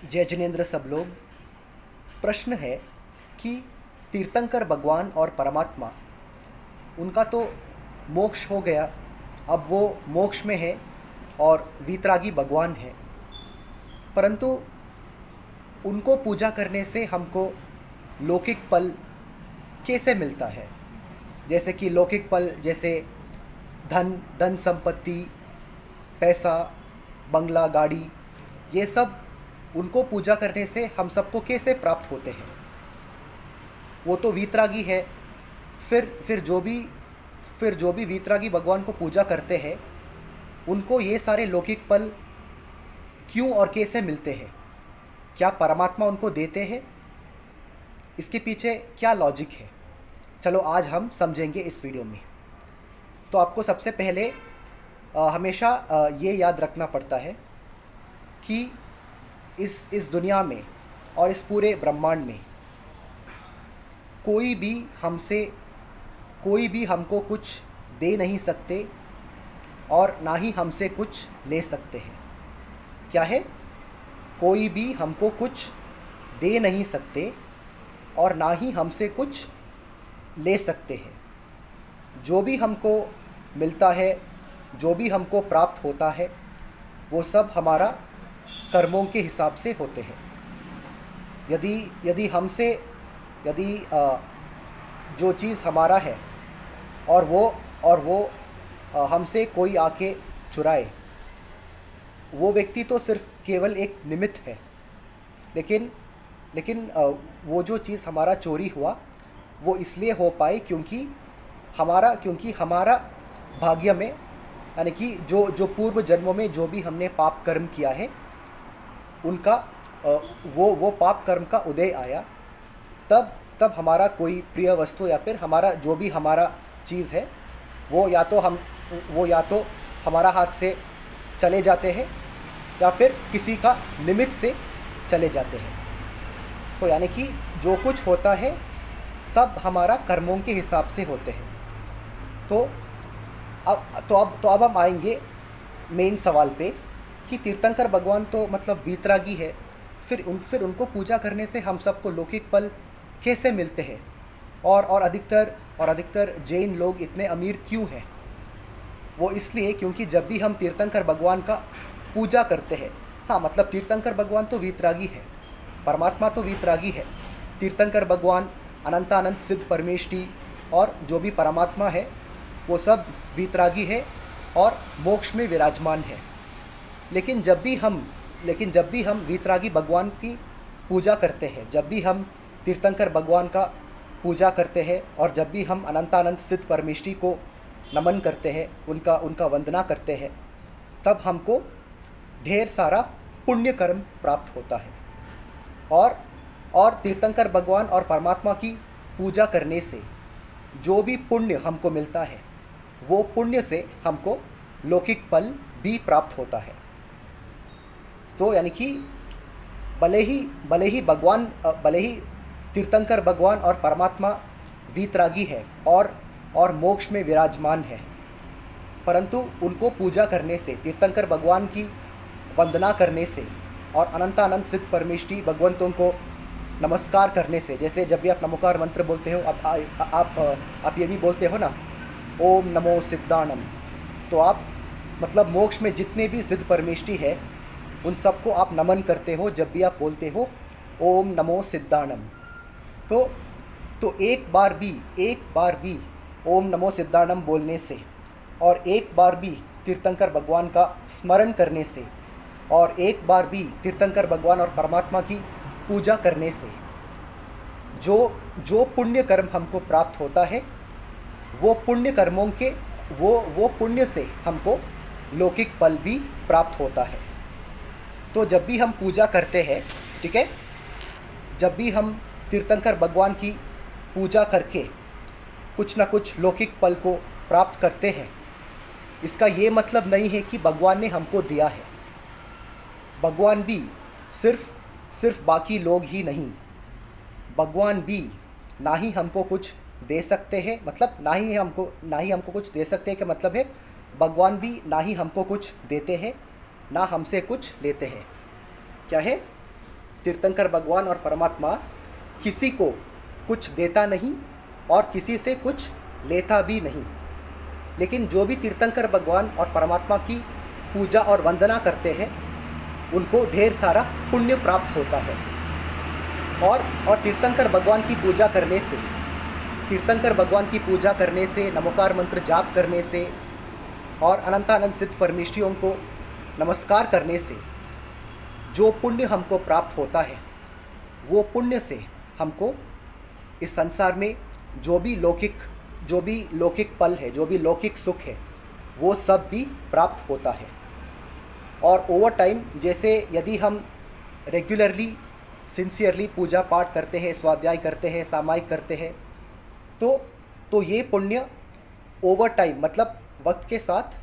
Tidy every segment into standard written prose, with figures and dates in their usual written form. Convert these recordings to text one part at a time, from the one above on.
जय जिनेन्द्र सब लोग। प्रश्न है कि तीर्थंकर भगवान और परमात्मा, उनका तो मोक्ष हो गया, अब वो मोक्ष में है और वीतरागी भगवान है, परंतु उनको पूजा करने से हमको लौकिक फल कैसे मिलता है? जैसे कि लौकिक फल, जैसे धन संपत्ति, पैसा, बंगला, गाड़ी, ये सब उनको पूजा करने से हम सबको कैसे प्राप्त होते हैं? वो तो वीतरागी है। फिर जो भी वीतरागी भगवान को पूजा करते हैं, उनको ये सारे लौकिक फल क्यों और कैसे मिलते हैं? क्या परमात्मा उनको देते हैं? इसके पीछे क्या लॉजिक है? चलो आज हम समझेंगे इस वीडियो में। तो आपको सबसे पहले हमेशा ये याद रखना पड़ता है कि इस दुनिया में और इस पूरे ब्रह्मांड में कोई भी हमको कुछ दे नहीं सकते और ना ही हमसे कुछ ले सकते हैं। क्या है? कोई भी हमको कुछ दे नहीं सकते और ना ही हमसे कुछ ले सकते हैं। जो भी हमको मिलता है, जो भी हमको प्राप्त होता है, वो सब हमारा कर्मों के हिसाब से होते हैं। यदि जो चीज़ हमारा है और वो हमसे कोई आके चुराए, वो व्यक्ति तो सिर्फ केवल एक निमित्त है। लेकिन वो जो चीज़ हमारा चोरी हुआ, वो इसलिए हो पाई क्योंकि हमारा भाग्य में, यानी कि जो पूर्व जन्मों में जो भी हमने पाप कर्म किया है, उनका वो पाप कर्म का उदय आया। तब हमारा कोई प्रिय वस्तु या फिर जो भी हमारा चीज़ है, वो या तो हमारा हाथ से चले जाते हैं या फिर किसी का निमित्त से चले जाते हैं। तो यानी कि जो कुछ होता है सब हमारा कर्मों के हिसाब से होते हैं। तो अब हम आएंगे मेन सवाल पे कि तीर्थंकर भगवान तो मतलब वीतरागी है, फिर उनको पूजा करने से हम सबको लौकिक फल कैसे मिलते हैं? और अधिकतर जैन लोग इतने अमीर क्यों हैं? वो इसलिए क्योंकि जब भी हम तीर्थंकर भगवान का पूजा करते हैं, हाँ मतलब तीर्थंकर भगवान तो वीतरागी है, परमात्मा तो वीतरागी है। तीर्थंकर भगवान, अनंतानंत सिद्ध परमेष्टि और जो भी परमात्मा है, वो सब वीतरागी है और मोक्ष में विराजमान है। लेकिन जब भी हम वीतरागी भगवान की पूजा करते हैं, जब भी हम तीर्थंकर भगवान का पूजा करते हैं और जब भी हम अनंतानंत सिद्ध परमेष्टि को नमन करते हैं, उनका वंदना करते हैं, तब हमको ढेर सारा पुण्य कर्म प्राप्त होता है। और तीर्थंकर भगवान और परमात्मा की पूजा करने से जो भी पुण्य हमको मिलता है, वो पुण्य से हमको लौकिक फल भी प्राप्त होता है। तो यानी कि भले ही तीर्थंकर भगवान और परमात्मा वीतरागी है और मोक्ष में विराजमान है, परंतु उनको पूजा करने से, तीर्थंकर भगवान की वंदना करने से और अनंतानंत सिद्ध परमेष्टि भगवंतों को नमस्कार करने से, जैसे जब भी आप नमोकार मंत्र बोलते हो, आप ये भी बोलते हो ना, ओम नमो सिद्धाणम, तो आप मतलब मोक्ष में जितने भी सिद्ध परमेष्टि है, उन सबको आप नमन करते हो जब भी आप बोलते हो ओम नमो सिद्धाणम। तो एक बार भी ओम नमो सिद्धाणम बोलने से और एक बार भी तीर्थंकर भगवान का स्मरण करने से और एक बार भी तीर्थंकर भगवान और परमात्मा की पूजा करने से जो पुण्य कर्म हमको प्राप्त होता है, वो पुण्य कर्मों के वो पुण्य से हमको लौकिक फल भी प्राप्त होता है। तो जब भी हम पूजा करते हैं, ठीक है, जब भी हम तीर्थंकर भगवान की पूजा करके कुछ ना कुछ लौकिक फल को प्राप्त करते हैं, इसका ये मतलब नहीं है कि भगवान ने हमको दिया है। भगवान भी सिर्फ बाकी लोग ही नहीं, भगवान भी ना ही हमको कुछ दे सकते हैं, मतलब ना ही हमको कुछ दे सकते हैं, कि मतलब है भगवान भी ना ही हमको कुछ देते हैं, ना हमसे कुछ लेते हैं। क्या है? तीर्थंकर भगवान और परमात्मा किसी को कुछ देता नहीं और किसी से कुछ लेता भी नहीं। लेकिन जो भी तीर्थंकर भगवान और परमात्मा की पूजा और वंदना करते हैं उनको ढेर सारा पुण्य प्राप्त होता है। और तीर्थंकर भगवान की पूजा करने से, तीर्थंकर भगवान की पूजा करने से, नमोकार मंत्र जाप करने से और अनंतानंद सिद्ध परमेष्ठियों को नमस्कार करने से जो पुण्य हमको प्राप्त होता है, वो पुण्य से हमको इस संसार में जो भी लौकिक पल है, जो भी लौकिक सुख है, वो सब भी प्राप्त होता है। और ओवर टाइम जैसे यदि हम रेगुलरली सिंसियरली पूजा पाठ करते हैं, स्वाध्याय करते हैं, सामायिक करते हैं, तो ये पुण्य ओवर टाइम मतलब वक्त के साथ,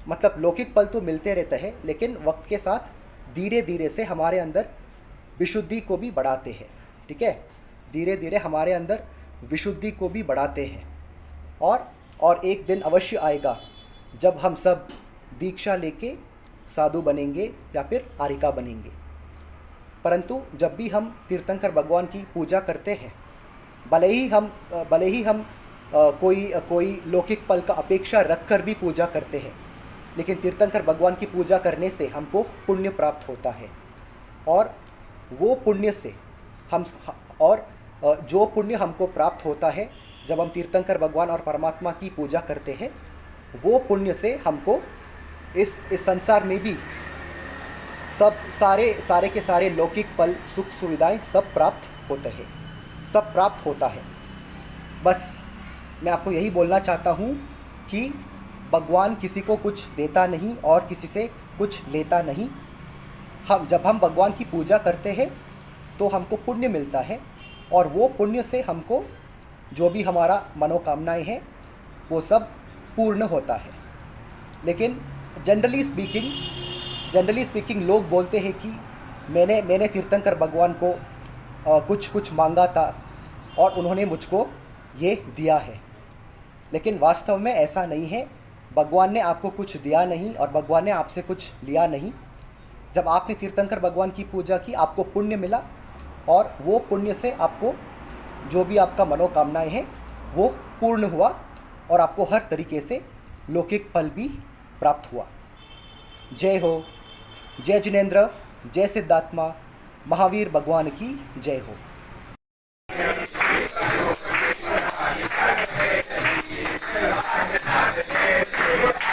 मतलब लौकिक पल तो मिलते रहते हैं लेकिन वक्त के साथ धीरे धीरे से हमारे अंदर विशुद्धि को भी बढ़ाते हैं। ठीक है, धीरे धीरे हमारे अंदर विशुद्धि को भी बढ़ाते हैं। और एक दिन अवश्य आएगा जब हम सब दीक्षा लेके साधु बनेंगे या फिर आरिका बनेंगे। परंतु जब भी हम तीर्थंकर भगवान की पूजा करते हैं, भले ही हम कोई लौकिक पल का अपेक्षा रखकर भी पूजा करते हैं, लेकिन तीर्थंकर भगवान की पूजा करने से हमको पुण्य प्राप्त होता है। और वो पुण्य से जो पुण्य हमको प्राप्त होता है जब हम तीर्थंकर भगवान और परमात्मा की पूजा करते हैं, वो पुण्य से हमको इस संसार में भी सब सारे के सारे लौकिक पल, सुख सुविधाएं सब प्राप्त होते हैं, सब प्राप्त होता है। बस मैं आपको यही बोलना चाहता हूँ कि भगवान किसी को कुछ देता नहीं और किसी से कुछ लेता नहीं। जब हम भगवान की पूजा करते हैं तो हमको पुण्य मिलता है और वो पुण्य से हमको जो भी हमारा मनोकामनाएं हैं वो सब पूर्ण होता है। लेकिन जनरली स्पीकिंग लोग बोलते हैं कि मैंने तीर्थंकर भगवान को कुछ मांगा था और उन्होंने मुझको ये दिया है। लेकिन वास्तव में ऐसा नहीं है। भगवान ने आपको कुछ दिया नहीं और भगवान ने आपसे कुछ लिया नहीं। जब आपने तीर्थंकर भगवान की पूजा की, आपको पुण्य मिला और वो पुण्य से आपको जो भी आपका मनोकामनाएं हैं वो पूर्ण हुआ और आपको हर तरीके से लौकिक फल भी प्राप्त हुआ। जय हो, जय जिनेंद्र, जय सिद्धात्मा, महावीर भगवान की जय हो। Yeah.